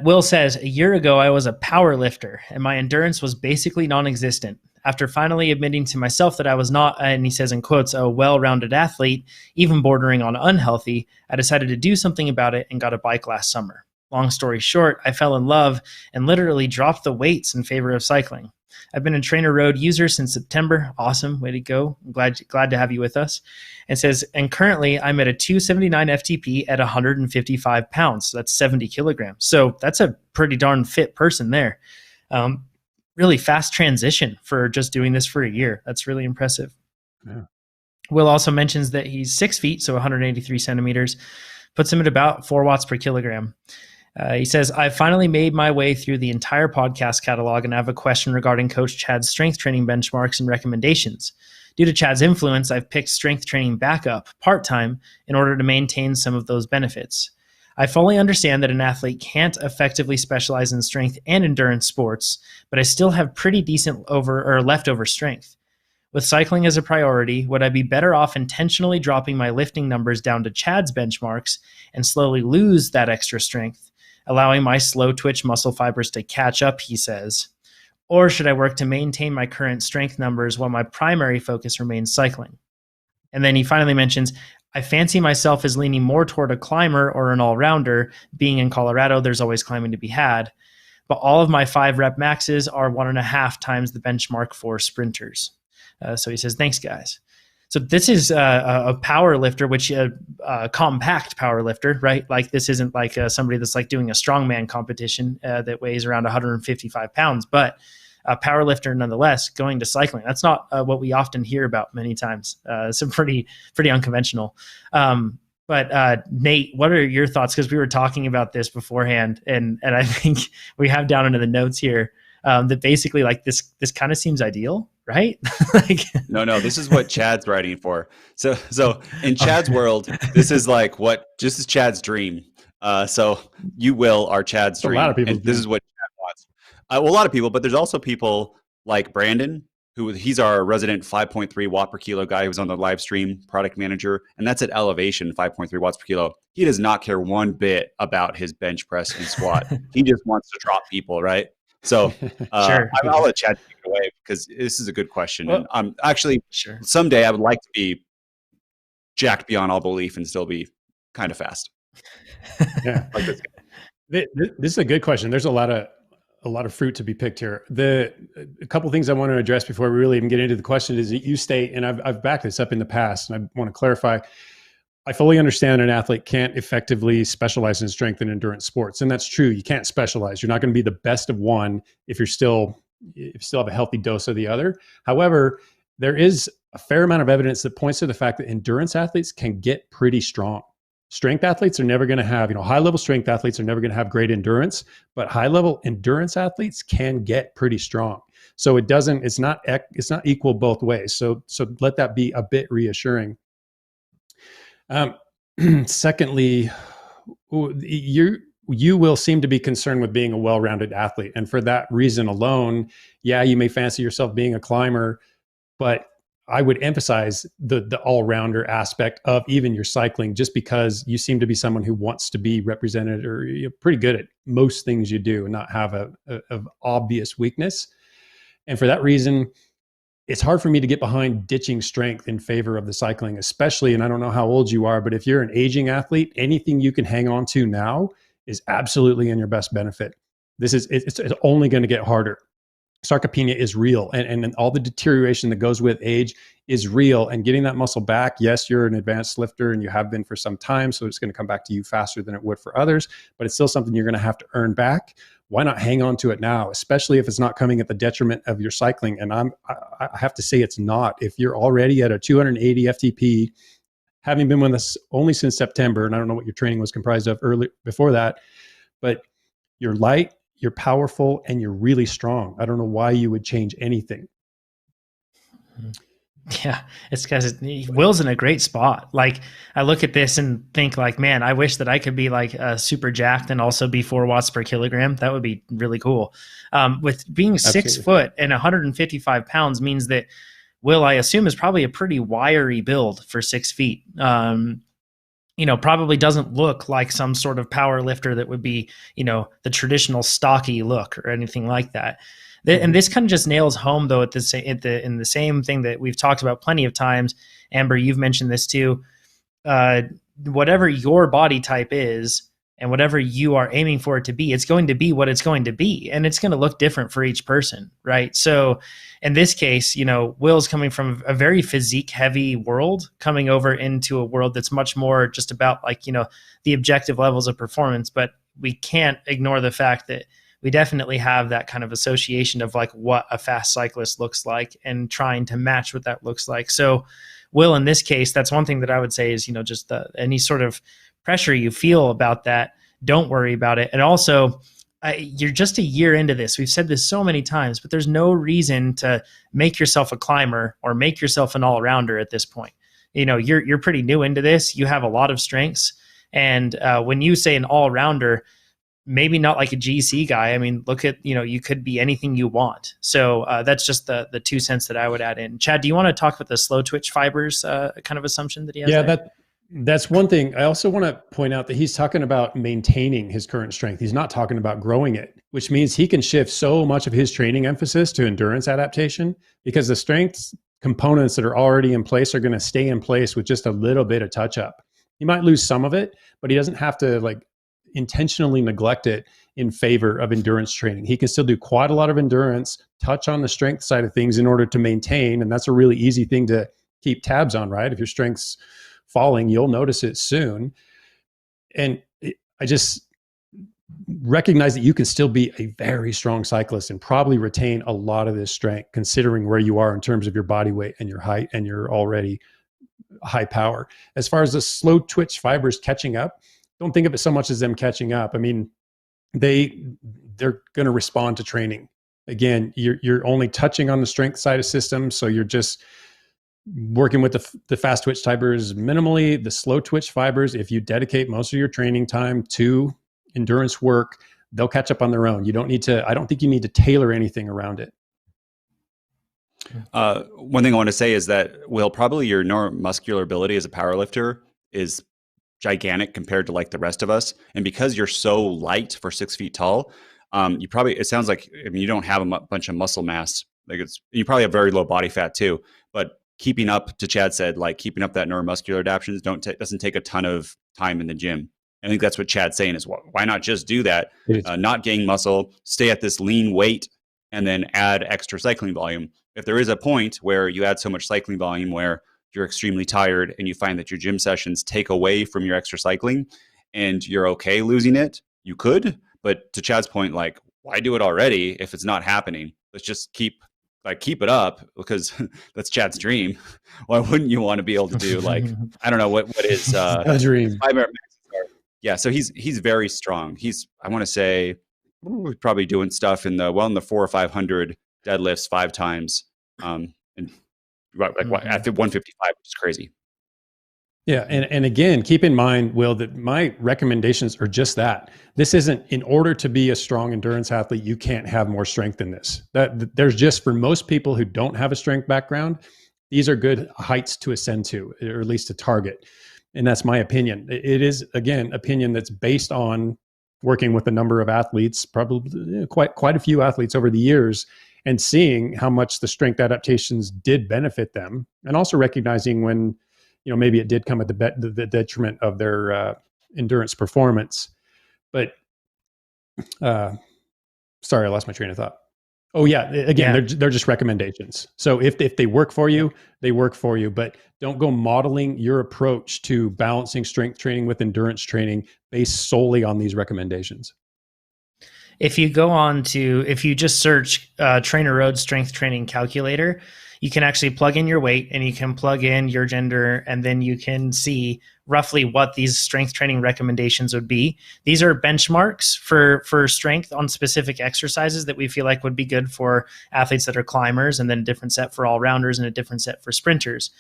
Will says, a year ago, I was a powerlifter and my endurance was basically non-existent. After finally admitting to myself that I was not, and he says in quotes, a well-rounded athlete, even bordering on unhealthy, I decided to do something about it and got a bike last summer. Long story short, I fell in love and literally dropped the weights in favor of cycling. I've been a TrainerRoad user since September. Awesome. Way to go. I'm glad to have you with us. And says, and currently I'm at a 279 FTP at 155 pounds. So that's 70 kilograms. So that's a pretty darn fit person there. Really fast transition for just doing this for a year. That's really impressive. Yeah. Will also mentions that he's 6 feet, so 183 centimeters, puts him at about 4 watts per kilogram. He says, I finally made my way through the entire podcast catalog and I have a question regarding Coach Chad's strength training benchmarks and recommendations. Due to Chad's influence, I've picked strength training back up part-time in order to maintain some of those benefits. I fully understand that an athlete can't effectively specialize in strength and endurance sports, but I still have pretty decent leftover strength. With cycling as a priority, would I be better off intentionally dropping my lifting numbers down to Chad's benchmarks and slowly lose that extra strength, allowing my slow twitch muscle fibers to catch up, he says? Or should I work to maintain my current strength numbers while my primary focus remains cycling? And then he finally mentions, I fancy myself as leaning more toward a climber or an all-rounder. Being in Colorado, there's always climbing to be had. But all of my 5 rep maxes are 1.5 times the benchmark for sprinters. So he says, thanks, guys. So this is a power lifter, which a compact power lifter, right? Like this isn't like somebody that's like doing a strongman competition that weighs around 155 pounds, but a power lifter nonetheless going to cycling. That's not what we often hear about many times. So pretty unconventional. But Nate, what are your thoughts? Because we were talking about this beforehand, and I think we have down into the notes here that basically like this kind of seems ideal, right? Like, no, this is what Chad's writing for. So in Chad's world, this is like this is Chad's dream. So you are Chad's dream. A lot of people. This is what Chad wants. A lot of people, but there's also people like Brandon, he's our resident 5.3 watt per kilo guy who's on the live stream, product manager, and that's at elevation, 5.3 watts per kilo. He does not care one bit about his bench press and squat. He just wants to drop people, right? So sure. I'll let Chad take it away because this is a good question. Well, and actually, someday I would like to be jacked beyond all belief and still be kind of fast. Yeah, like this guy. This is a good question. There's a lot of fruit to be picked here. A couple things I want to address before we really even get into the question is that you state, and I've backed this up in the past, and I want to clarify. I fully understand an athlete can't effectively specialize in strength and endurance sports, and that's true. You can't specialize. You're not going to be the best of one if you still have a healthy dose of the other. However, there is a fair amount of evidence that points to the fact that endurance athletes can get pretty strong. Strength athletes are never going to have, high-level strength athletes are never going to have great endurance, but high-level endurance athletes can get pretty strong. So it's not equal both ways. So let that be a bit reassuring. Secondly, you will seem to be concerned with being a well-rounded athlete. And for that reason alone, you may fancy yourself being a climber, but I would emphasize the all-rounder aspect of even your cycling, just because you seem to be someone who wants to be represented, or you're pretty good at most things you do and not have a obvious weakness. And for that reason, it's hard for me to get behind ditching strength in favor of the cycling, especially, and I don't know how old you are, but if you're an aging athlete, anything you can hang on to now is absolutely in your best benefit. It's only going to get harder. Sarcopenia is real, and all the deterioration that goes with age is real. And getting that muscle back, yes, you're an advanced lifter and you have been for some time, so it's going to come back to you faster than it would for others, but it's still something you're going to have to earn back. Why not hang on to it now, especially if it's not coming at the detriment of your cycling? And I have to say it's not. If you're already at a 280 FTP, having been with us only since September, and I don't know what your training was comprised of early before that, but you're light, you're powerful, and you're really strong. I don't know why you would change anything. Yeah, it's because Will's in a great spot. Like, I look at this and think like, man, I wish that I could be like super jacked and also be 4 watts per kilogram. That would be really cool. With being 6 foot and 155 pounds means that Will, I assume, is probably a pretty wiry build for 6 feet. probably doesn't look like some sort of power lifter that would be, the traditional stocky look or anything like that. And this kind of just nails home, though, in the same thing that we've talked about plenty of times. Amber, you've mentioned this too. Whatever your body type is and whatever you are aiming for it to be, it's going to be what it's going to be. And it's going to look different for each person, right? So in this case, Will's coming from a very physique heavy world, coming over into a world that's much more just about the objective levels of performance. But we can't ignore the fact that we definitely have that kind of association of like what a fast cyclist looks like and trying to match what that looks like. So Will, in this case, that's one thing that I would say is, just any sort of pressure you feel about that, don't worry about it. And also, you're just a year into this. We've said this so many times, but there's no reason to make yourself a climber or make yourself an all-rounder at this point. You're pretty new into this. You have a lot of strengths. And when you say an all-rounder, maybe not like a GC guy. I mean, look at, you could be anything you want. So that's just the 2 cents that I would add in. Chad, do you want to talk about the slow twitch fibers kind of assumption that he has? Yeah, that's one thing. I also want to point out that he's talking about maintaining his current strength. He's not talking about growing it, which means he can shift so much of his training emphasis to endurance adaptation because the strength components that are already in place are going to stay in place with just a little bit of touch up. He might lose some of it, but he doesn't have to intentionally neglect it in favor of endurance training. He can still do quite a lot of endurance, touch on the strength side of things in order to maintain. And that's a really easy thing to keep tabs on, right? If your strength's falling, you'll notice it soon. And I just recognize that you can still be a very strong cyclist and probably retain a lot of this strength considering where you are in terms of your body weight and your height and your already high power. As far as the slow twitch fibers catching up, don't think of it so much as them catching up. I mean, they're going to respond to training. Again, you're only touching on the strength side of systems, so you're just working with the fast twitch fibers minimally. The slow twitch fibers, if you dedicate most of your training time to endurance work, they'll catch up on their own. I don't think you need to tailor anything around it. One thing I want to say is that, Will, probably your neuromuscular ability as a powerlifter is gigantic compared to the rest of us. And because you're so light for 6 feet tall, it sounds like, you don't have a bunch of muscle mass. You probably have very low body fat too, but keeping up, to Chad said, keeping up that neuromuscular adaptations doesn't take a ton of time in the gym. I think that's what Chad's saying is, why not just do that? Not gain muscle, stay at this lean weight, and then add extra cycling volume. If there is a point where you add so much cycling volume where you're extremely tired and you find that your gym sessions take away from your extra cycling and you're okay losing it, you could. But to Chad's point, why do it already if it's not happening? Let's just keep it up, because that's Chad's dream. Why wouldn't you want to be able to do I don't know what is a dream. 5 minute max. Yeah, so he's very strong. I want to say probably doing stuff in the 400 or 500 deadlifts 5 times, and at the 155, which is crazy. Yeah. And again, keep in mind, Will, that my recommendations are just that. This isn't, in order to be a strong endurance athlete, you can't have more strength than this. There's just, for most people who don't have a strength background, these are good heights to ascend to, or at least to target. And that's my opinion. It is, again, opinion that's based on working with a number of athletes, probably quite a few athletes over the years, and seeing how much the strength adaptations did benefit them, and also recognizing when, maybe it did come at the detriment of their endurance performance. But sorry, I lost my train of thought. Oh yeah, again, they're just recommendations. So if they work for you, they work for you. But don't go modeling your approach to balancing strength training with endurance training based solely on these recommendations. If you just search TrainerRoad strength training calculator, you can actually plug in your weight and you can plug in your gender, and then you can see roughly what these strength training recommendations would be. These are benchmarks for strength on specific exercises that we feel like would be good for athletes that are climbers, and then a different set for all rounders and a different set for sprinters.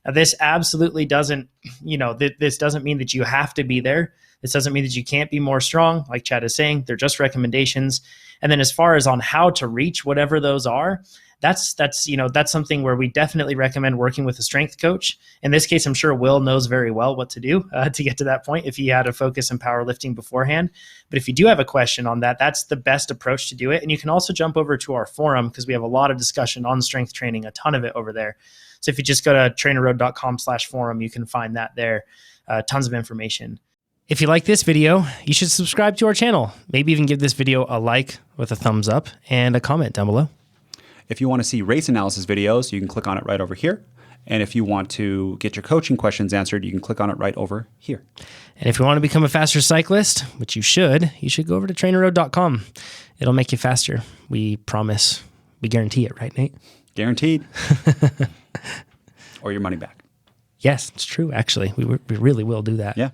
Now, this absolutely doesn't, this doesn't mean that you have to be there. This doesn't mean that you can't be more strong. Like Chad is saying, they're just recommendations. And then as far as on how to reach whatever those are, that's something where we definitely recommend working with a strength coach. In this case, I'm sure Will knows very well what to do to get to that point if he had a focus in powerlifting beforehand. But if you do have a question on that, that's the best approach to do it. And you can also jump over to our forum because we have a lot of discussion on strength training, a ton of it over there. So if you just go to trainerroad.com/forum, you can find that there. Tons of information. If you like this video, you should subscribe to our channel. Maybe even give this video a like with a thumbs up and a comment down below. If you want to see race analysis videos, you can click on it right over here. And if you want to get your coaching questions answered, you can click on it right over here. And if you want to become a faster cyclist, which you should go over to trainerroad.com. It'll make you faster. We promise. We guarantee it, right, Nate? Guaranteed. Or your money back. Yes, it's true, actually. We really will do that. Yeah.